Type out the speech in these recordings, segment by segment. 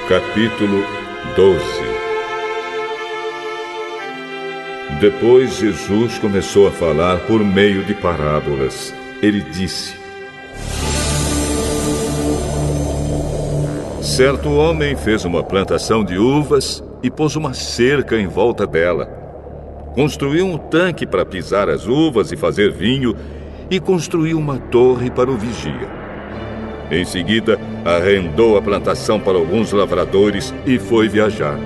Capítulo 12. Depois Jesus começou a falar por meio de parábolas. Ele disse: Certo homem fez uma plantação de uvas e pôs uma cerca em volta dela. Construiu um tanque para pisar as uvas e fazer vinho e construiu uma torre para o vigia. Em seguida, arrendou a plantação para alguns lavradores e foi viajar.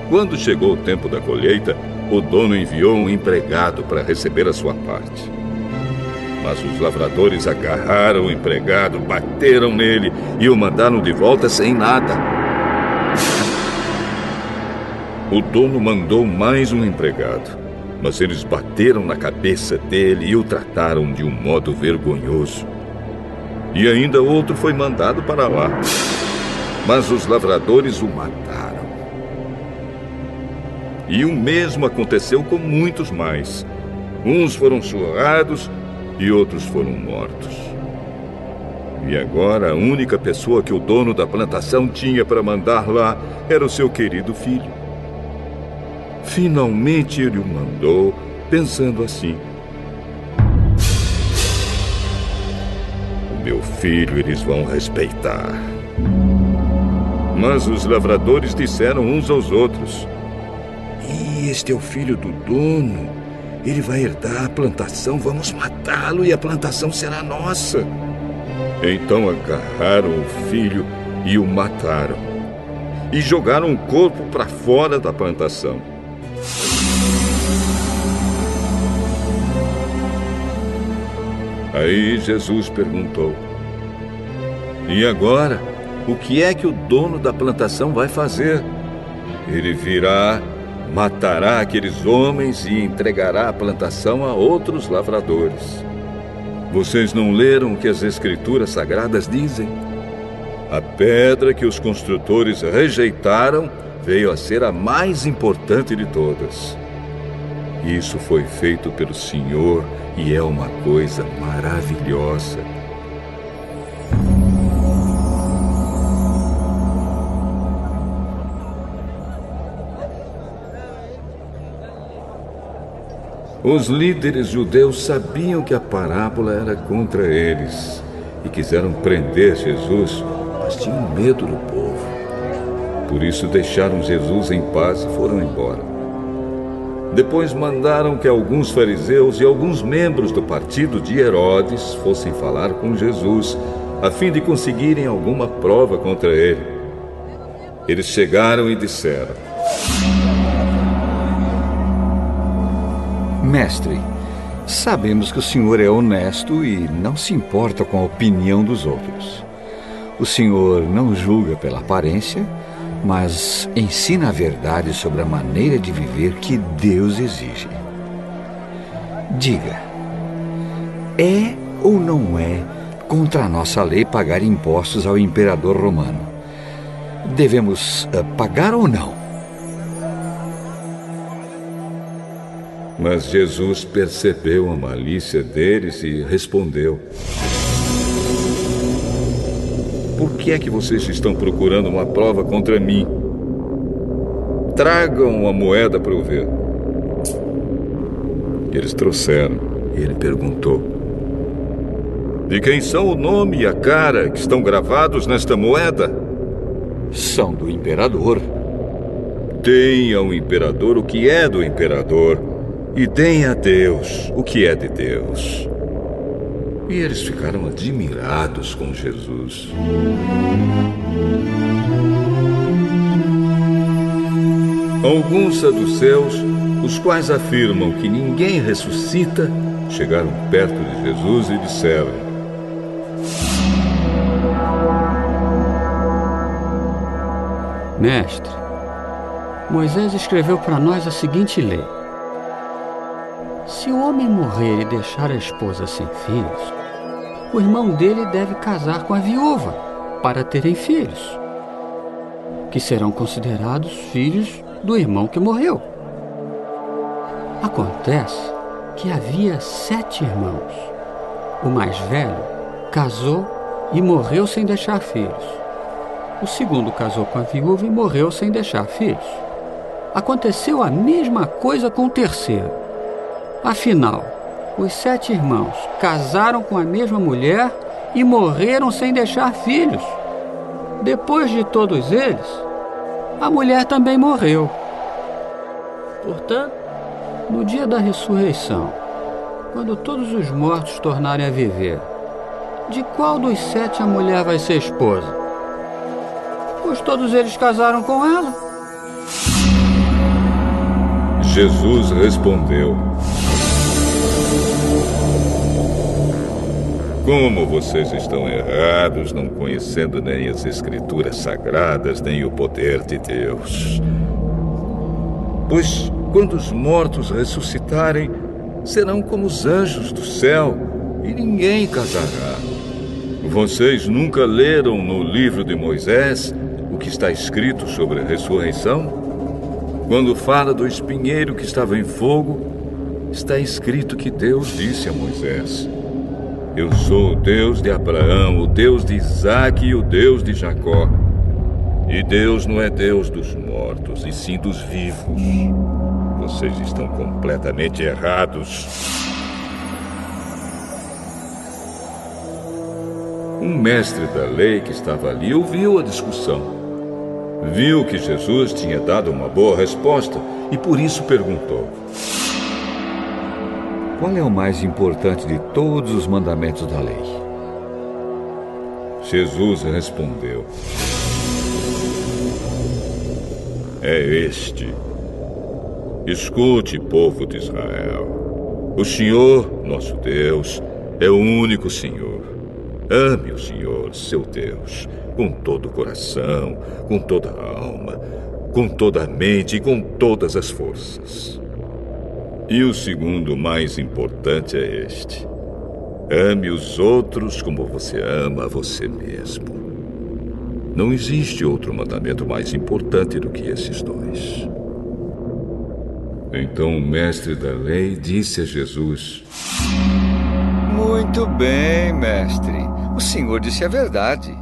Quando chegou o tempo da colheita, o dono enviou um empregado para receber a sua parte. Mas os lavradores agarraram o empregado, bateram nele e o mandaram de volta sem nada. O dono mandou mais um empregado, mas eles bateram na cabeça dele e o trataram de um modo vergonhoso. E ainda outro foi mandado para lá, mas os lavradores o mataram. E o mesmo aconteceu com muitos mais. Uns foram surrados e outros foram mortos. E agora a única pessoa que o dono da plantação tinha para mandar lá era o seu querido filho. Finalmente ele o mandou, pensando assim: meu filho eles vão respeitar. Mas os lavradores disseram uns aos outros: e este é o filho do dono. Ele vai herdar a plantação, vamos matá-lo e a plantação será nossa. Então agarraram o filho e o mataram. E jogaram o corpo para fora da plantação. Aí Jesus perguntou: e agora, o que é que o dono da plantação vai fazer? Ele virá, matará aqueles homens e entregará a plantação a outros lavradores. Vocês não leram o que as Escrituras Sagradas dizem? A pedra que os construtores rejeitaram veio a ser a mais importante de todas. Isso foi feito pelo Senhor e é uma coisa maravilhosa. Os líderes judeus sabiam que a parábola era contra eles e quiseram prender Jesus, mas tinham medo do povo. Por isso deixaram Jesus em paz e foram embora. Depois mandaram que alguns fariseus e alguns membros do partido de Herodes fossem falar com Jesus, a fim de conseguirem alguma prova contra ele. Eles chegaram e disseram: Mestre, sabemos que o senhor é honesto e não se importa com a opinião dos outros. O senhor não julga pela aparência, mas ensina a verdade sobre a maneira de viver que Deus exige. Diga, é ou não é contra a nossa lei pagar impostos ao imperador romano? Devemos pagar ou não? Mas Jesus percebeu a malícia deles e respondeu: por que é que vocês estão procurando uma prova contra mim? Tragam uma moeda para eu ver. Eles trouxeram e ele perguntou: de quem são o nome e a cara que estão gravados nesta moeda? São do imperador. Deem ao imperador o que é do imperador e deem a Deus o que é de Deus. E eles ficaram admirados com Jesus. Alguns saduceus, os quais afirmam que ninguém ressuscita, chegaram perto de Jesus e disseram: Mestre, Moisés escreveu para nós a seguinte lei: se o homem morrer e deixar a esposa sem filhos, o irmão dele deve casar com a viúva para terem filhos, que serão considerados filhos do irmão que morreu. Acontece que havia 7 irmãos. O mais velho casou e morreu sem deixar filhos. O segundo casou com a viúva e morreu sem deixar filhos. Aconteceu a mesma coisa com o terceiro. Afinal, os 7 irmãos casaram com a mesma mulher e morreram sem deixar filhos. Depois de todos eles, a mulher também morreu. Portanto, no dia da ressurreição, quando todos os mortos tornarem a viver, de qual dos 7 a mulher vai ser esposa? Pois todos eles casaram com ela. Jesus respondeu: como vocês estão errados, não conhecendo nem as Escrituras Sagradas, nem o poder de Deus. Pois quando os mortos ressuscitarem, serão como os anjos do céu, e ninguém casará. Vocês nunca leram no livro de Moisés o que está escrito sobre a ressurreição? Quando fala do espinheiro que estava em fogo, está escrito que Deus disse a Moisés: eu sou o Deus de Abraão, o Deus de Isaque e o Deus de Jacó. E Deus não é Deus dos mortos, e sim dos vivos. Vocês estão completamente errados. Um mestre da lei que estava ali ouviu a discussão. Viu que Jesus tinha dado uma boa resposta e por isso perguntou: qual é o mais importante de todos os mandamentos da lei? Jesus respondeu: é este. Escute, povo de Israel. O Senhor, nosso Deus, é o único Senhor. Ame o Senhor, seu Deus, com todo o coração, com toda a alma, com toda a mente e com todas as forças. E o segundo mais importante é este: ame os outros como você ama a você mesmo. Não existe outro mandamento mais importante do que esses 2. Então o mestre da lei disse a Jesus: muito bem, mestre. O senhor disse a verdade.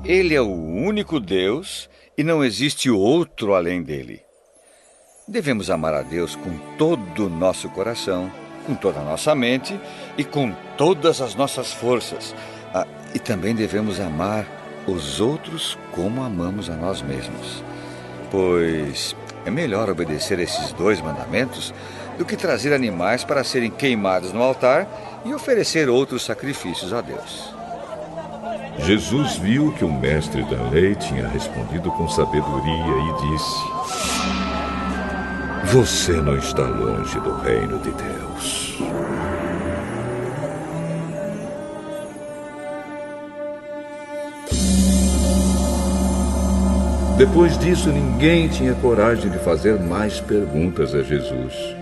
Ele é o único Deus e não existe outro além dele. Devemos amar a Deus com todo o nosso coração, com toda a nossa mente e com todas as nossas forças. E também devemos amar os outros como amamos a nós mesmos. Pois é melhor obedecer esses 2 mandamentos do que trazer animais para serem queimados no altar e oferecer outros sacrifícios a Deus. Jesus viu que o mestre da lei tinha respondido com sabedoria e disse: você não está longe do reino de Deus. Depois disso, ninguém tinha coragem de fazer mais perguntas a Jesus.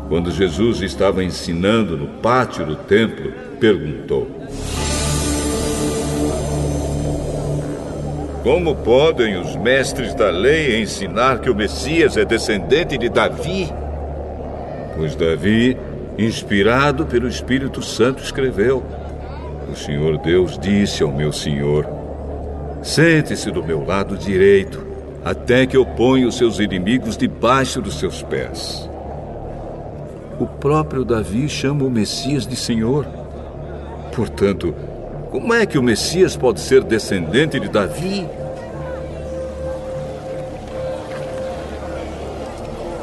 Quando Jesus estava ensinando no pátio do templo, perguntou: como podem os mestres da lei ensinar que o Messias é descendente de Davi? Pois Davi, inspirado pelo Espírito Santo, escreveu: o Senhor Deus disse ao meu Senhor: sente-se do meu lado direito, até que eu ponha os seus inimigos debaixo dos seus pés. O próprio Davi chama o Messias de Senhor. Portanto, como é que o Messias pode ser descendente de Davi?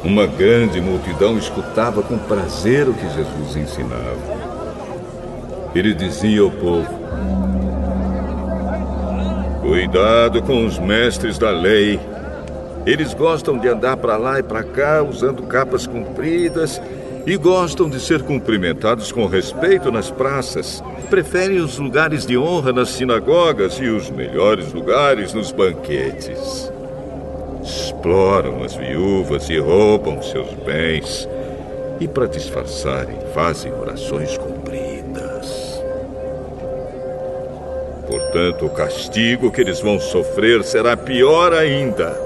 Uma grande multidão escutava com prazer o que Jesus ensinava. Ele dizia ao povo: cuidado com os mestres da lei. Eles gostam de andar para lá e para cá usando capas compridas e gostam de ser cumprimentados com respeito nas praças. Preferem os lugares de honra nas sinagogas e os melhores lugares nos banquetes. Exploram as viúvas e roubam seus bens. E para disfarçarem, fazem orações compridas. Portanto, o castigo que eles vão sofrer será pior ainda.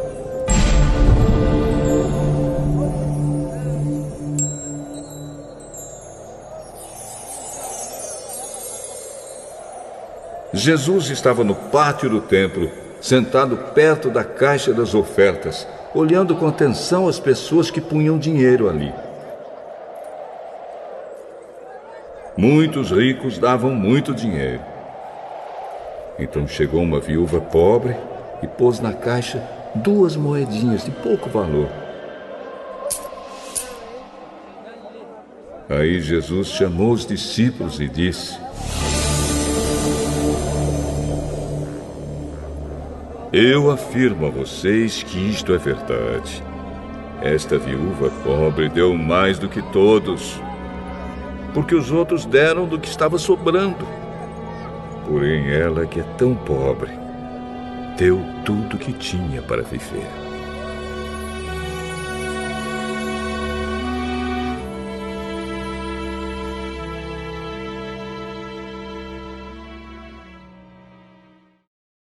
Jesus estava no pátio do templo, sentado perto da caixa das ofertas, olhando com atenção as pessoas que punham dinheiro ali. Muitos ricos davam muito dinheiro. Então chegou uma viúva pobre e pôs na caixa 2 moedinhas de pouco valor. Aí Jesus chamou os discípulos e disse: Eu afirmo a vocês que isto é verdade. Esta viúva pobre deu mais do que todos, porque os outros deram do que estava sobrando. Porém, ela, que é tão pobre, deu tudo o que tinha para viver.